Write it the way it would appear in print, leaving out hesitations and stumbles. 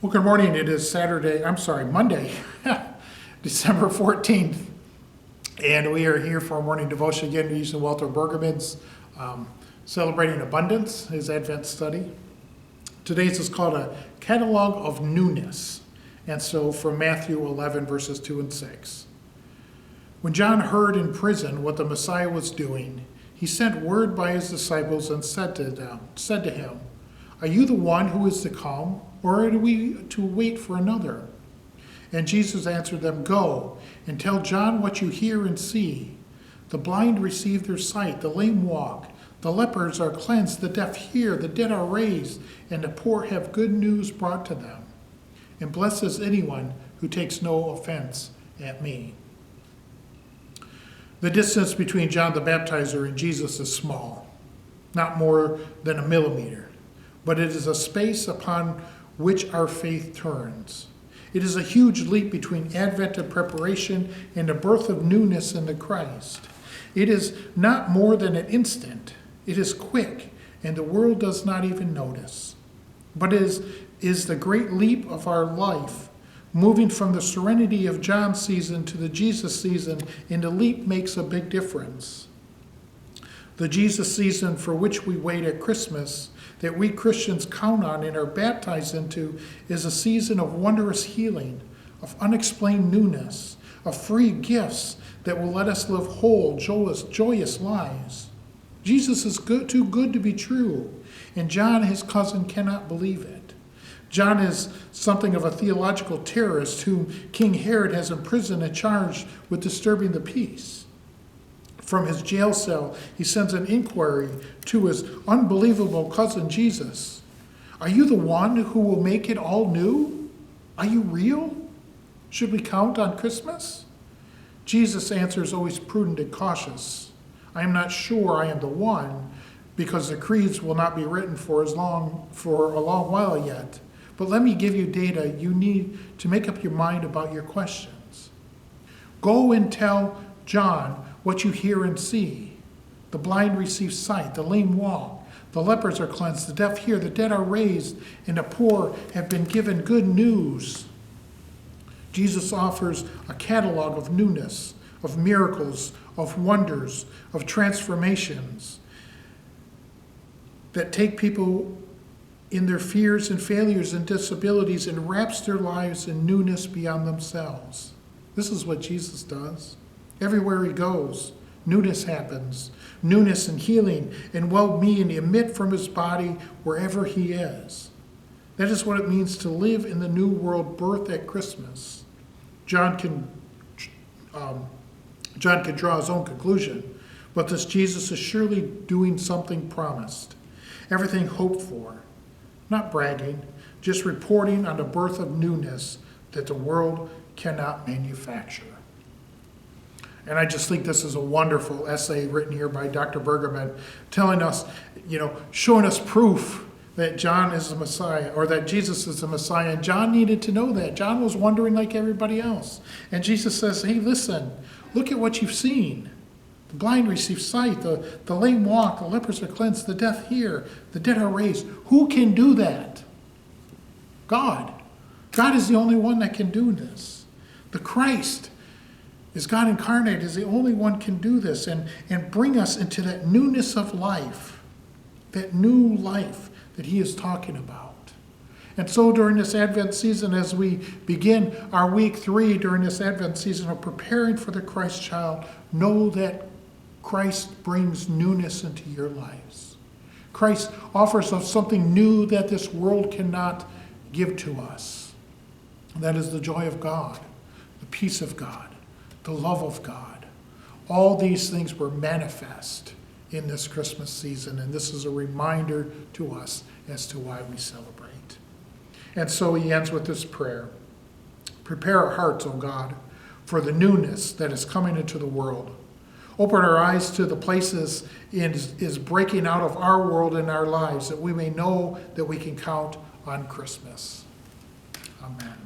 Well, good morning. It is Monday, December 14th. And we are here for our morning devotion again using Walter Bergerman's Celebrating Abundance, his Advent study. Today's is called a Catlog of Newnesses. And so from Matthew 11, verses 2 and 6. When John heard in prison what the Messiah was doing, he sent word by his disciples and said to him, "Are you the one who is to come, or are we to wait for another?" And Jesus answered them, "Go and tell John what you hear and see. The blind receive their sight, the lame walk, the lepers are cleansed, the deaf hear, the dead are raised, and the poor have good news brought to them. And blessed is anyone who takes no offense at me." The distance between John the Baptizer and Jesus is small, not more than a millimeter, but it is a space upon which our faith turns. It is a huge leap between Advent and preparation and the birth of newness in the Christ. It is not more than an instant. It is quick, and the world does not even notice. But it is the great leap of our life, moving from the serenity of John's season to the Jesus season, and the leap makes a big difference. The Jesus season for which we wait at Christmas, that we Christians count on and are baptized into, is a season of wondrous healing, of unexplained newness, of free gifts that will let us live whole, joyous lives. Jesus is too good to be true, and John, his cousin, cannot believe it. John is something of a theological terrorist whom King Herod has imprisoned and charged with disturbing the peace. From his jail cell, he sends an inquiry to his unbelievable cousin Jesus. "Are you the one who will make it all new? Are you real? Should we count on Christmas?" Jesus' answer is always prudent and cautious. "I am not sure I am the one, because the creeds will not be written for a long while yet. But let me give you data you need to make up your mind about your questions. Go and tell John what you hear and see. The blind receive sight, the lame walk, the lepers are cleansed, the deaf hear, the dead are raised, and the poor have been given good news." Jesus offers a catalog of newness, of miracles, of wonders, of transformations that take people in their fears and failures and disabilities and wraps their lives in newness beyond themselves. This is what Jesus does. Everywhere he goes, newness happens. Newness and healing and well-being emit from his body wherever he is. That is what it means to live in the new world birth at Christmas. John can draw his own conclusion, but this Jesus is surely doing something promised, everything hoped for. Not bragging, just reporting on the birth of newness that the world cannot manufacture. And I just think this is a wonderful essay written here by Dr. Bergerman, telling us, showing us proof that John is the Messiah, or that Jesus is the Messiah. And John needed to know that. John was wondering like everybody else. And Jesus says, "Hey, listen, look at what you've seen. The blind receive sight, the lame walk, the lepers are cleansed, the deaf hear, the dead are raised." Who can do that? God. God is the only one that can do this. The Christ is God incarnate, is the only one can do this and bring us into that newness of life, that new life that he is talking about. And so during this Advent season, as we begin our week 3 during this Advent season of preparing for the Christ child, know that Christ brings newness into your lives. Christ offers us something new that this world cannot give to us. That is the joy of God, the peace of God, the love of God. All these things were manifest in this Christmas season, and this is a reminder to us as to why we celebrate. And so he ends with this prayer. "Prepare our hearts, O God, for the newness that is coming into the world. Open our eyes to the places is breaking out of our world and our lives, that we may know that we can count on Christmas." Amen.